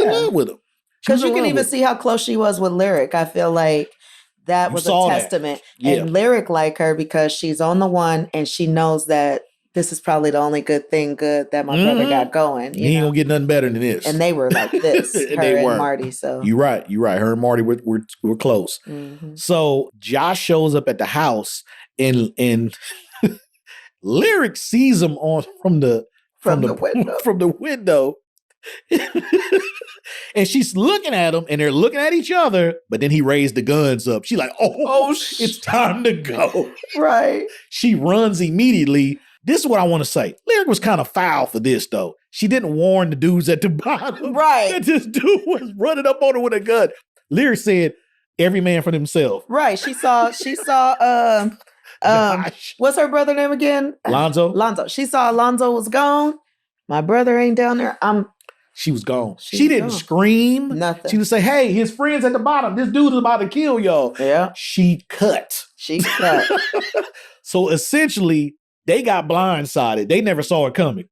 in love with him. Because you can even see how close she was with Lyric. I feel like that was a testament. And Lyric like her because she's on the one and she knows that this is probably the only good that my brother got going. He ain't gonna get nothing better than this. And they were like this, her and Marty. So you're right. Her and Marty were close. Mm-hmm. So Josh shows up at the house and Lyric sees him from the window. And she's looking at him and they're looking at each other, but then he raised the guns up. She's like, it's time to go. Right. She runs immediately. This is what I want to say. Lyric was kind of foul for this, though. She didn't warn the dudes at the bottom that this dude was running up on her with a gun. Lyric said, every man for himself. Right. She saw what's her brother name again? Lonzo. She saw Lonzo was gone. My brother ain't down there. She was gone. She didn't scream. Nothing. She would say, hey, his friend's at the bottom. This dude is about to kill y'all. Yeah. She cut. So essentially, they got blindsided. They never saw it coming.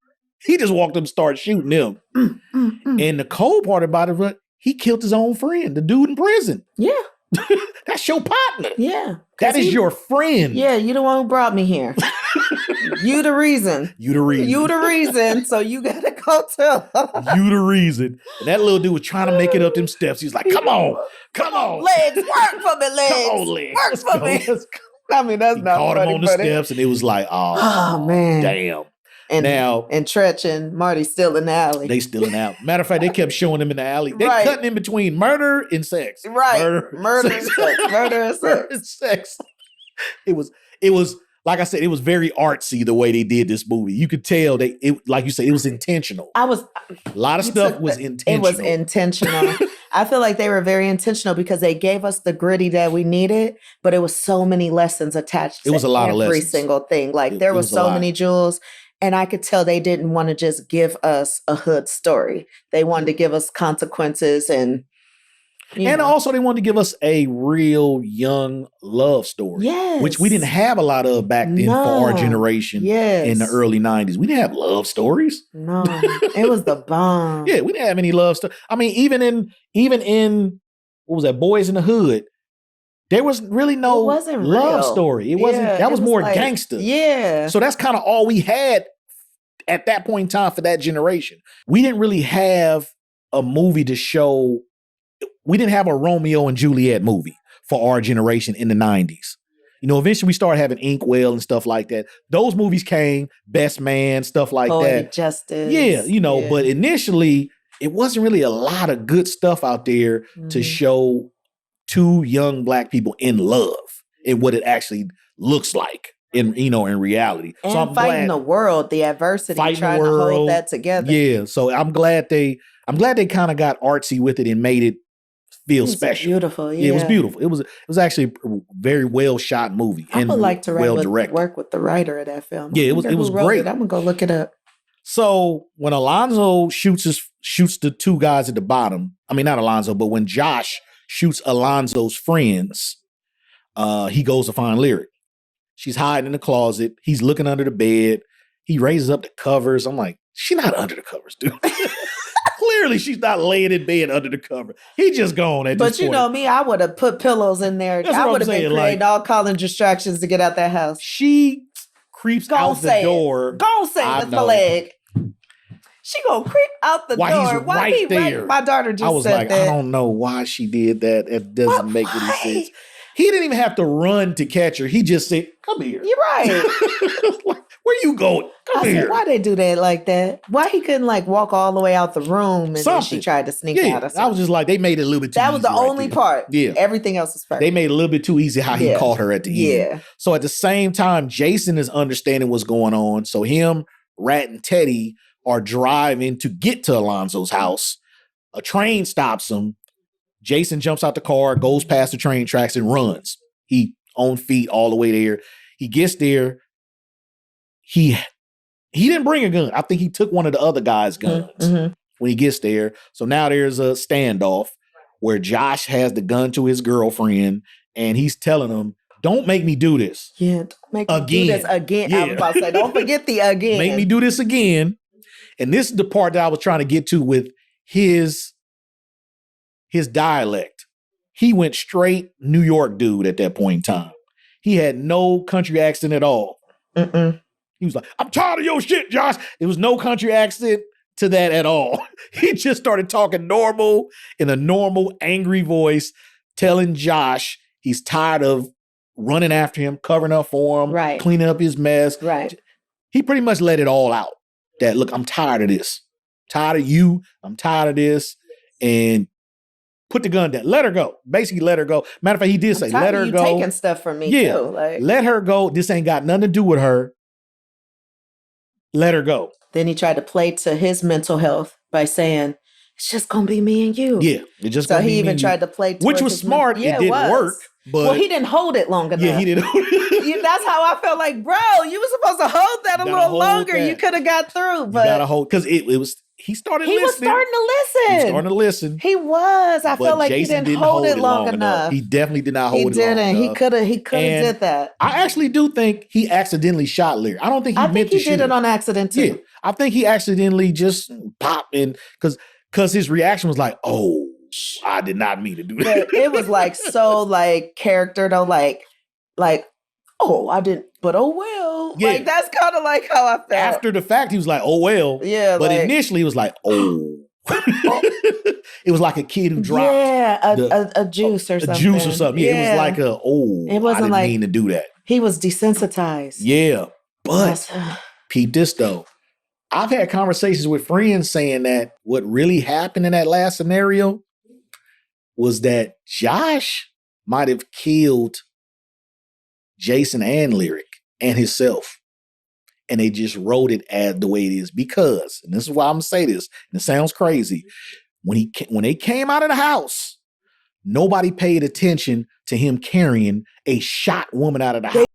He just walked up and started shooting them. And the cold part about it, he killed his own friend, the dude in prison. Yeah. That's your partner. Yeah. That is your friend. Yeah, you the one who brought me here. You the reason. You the reason. So you gotta go tell her. You the reason. And that little dude was trying to make it up them steps. He's like, come on. Legs, work for me, legs. Come on, legs. Work for me. I mean, that's not caught him on the steps and it was like, oh man. Damn. And Tretch and Marty still in the alley. They still in the alley. Matter of fact, they kept showing them in the alley. They cutting in between murder and sex. Right. Murder and sex. Murder and sex. It was like I said, it was very artsy the way they did this movie. You could tell like you said, it was intentional. A lot of stuff was intentional. It was intentional. I feel like they were very intentional because they gave us the gritty that we needed, but it was so many lessons attached to every single thing. Like there was so many jewels. And I could tell they didn't want to just give us a hood story. They wanted to give us consequences and also they wanted to give us a real young love story. Yes. Which we didn't have a lot of back then for our generation in the early 90s. We didn't have love stories. No. It was the bomb. Yeah, we didn't have any love stories. I mean, even in what was that, Boys in the Hood, there was really no love story. It wasn't. That was more like, gangster. Yeah. So that's kind of all we had at that point in time for that generation. We didn't really have a movie to show. We didn't have a Romeo and Juliet movie for our generation in the 90s. You know, eventually we started having Inkwell and stuff like that. Those movies came, Best Man, stuff like that. Justice. Yeah, but initially it wasn't really a lot of good stuff out there to show two young Black people in love and what it actually looks like in reality. And so I'm fighting the world, the adversity, trying to hold that together. Yeah. So I'm glad they kind of got artsy with it and made it feel special. Beautiful. Yeah. It was beautiful. It was actually a very well shot movie. I would like to work with the writer of that film. Yeah, it was great. I'm gonna go look it up. So when Alonzo shoots the two guys at the bottom, I mean not Alonzo, but when Josh shoots Alonzo's friends, he goes to find Lyric. She's hiding in the closet. He's looking under the bed. He raises up the covers. I'm like, she's not under the covers, dude. Clearly, she's not laying in bed under the cover. He just gone at this point. But you know me, I would have put pillows in there. I would have been creating all kinds of distractions to get out that house. She creeps out the door. Go say it with my leg. She gonna creep out the door. He's right there. My daughter just said that. I don't know why she did that. It doesn't make any sense. He didn't even have to run to catch her. He just said, come here. You're right. Where you going? Come here. Why they do that like that? Why he couldn't walk all the way out the room and then she tried to sneak out or something? I was just like, they made it a little bit too easy. That was the only part. Yeah. Everything else was perfect. They made it a little bit too easy how he caught her at the end. Yeah. So at the same time, Jason is understanding what's going on. So him, Rat, and Teddy are driving to get to Alonzo's house. A train stops him. Jason jumps out the car, goes past the train tracks and runs. He on feet all the way there. He gets there. He didn't bring a gun. I think he took one of the other guys' guns when he gets there. So now there's a standoff where Josh has the gun to his girlfriend and he's telling him, don't make me do this. Yeah, don't make me do this again. Yeah. I was about to say, don't forget the again. Make me do this again. And this is the part that I was trying to get to with his his dialect. He went straight New York dude at that point in time. He had no country accent at all. He was like, I'm tired of your shit, Josh. There was no country accent to that at all. He just started talking normal in a normal, angry voice, telling Josh he's tired of running after him, covering up for him, cleaning up his mess. Right. He pretty much let it all out. That, look, I'm tired of this. Tired of you. I'm tired of this. And put the gun down. Let her go. Basically, let her go. Matter of fact, he did say, let her go. Taking stuff from me, too. Like, let her go. This ain't got nothing to do with her. Let her go. Then he tried to play to his mental health by saying, it's just going to be me and you. Yeah. It just so he even tried to play which was smart. It didn't work. But well, he didn't hold it long enough. Yeah, he didn't hold it. That's how I felt like, bro, you were supposed to hold that a little longer. You could have got through. But you got to hold, because it was, he started listening. He was starting to listen. He was. I felt like Jason he didn't hold it long enough. He definitely did not hold it long enough. He didn't. He could have did that. I actually do think he accidentally shot Lyric. I don't think he meant to shoot. He did it on accident too. Yeah. I think he accidentally just popped in because his reaction was like, oh, I did not mean to do that. But it was like so like character though, like, oh, I didn't, but oh well. Yeah. Like that's kind of like how I felt. After the fact, he was like, oh well. Yeah. But initially he was like, oh. It was like a kid who dropped a juice or something. A juice or something. Yeah. It was like it wasn't I didn't mean to do that. He was desensitized. Yeah. But peep this though. I've had conversations with friends saying that what really happened in that last scenario was that Josh might have killed Jason and Lyric and himself. And they just wrote it as the way it is because, and this is why I'm going to say this, and it sounds crazy, when they came out of the house, nobody paid attention to him carrying a shot woman out of the house.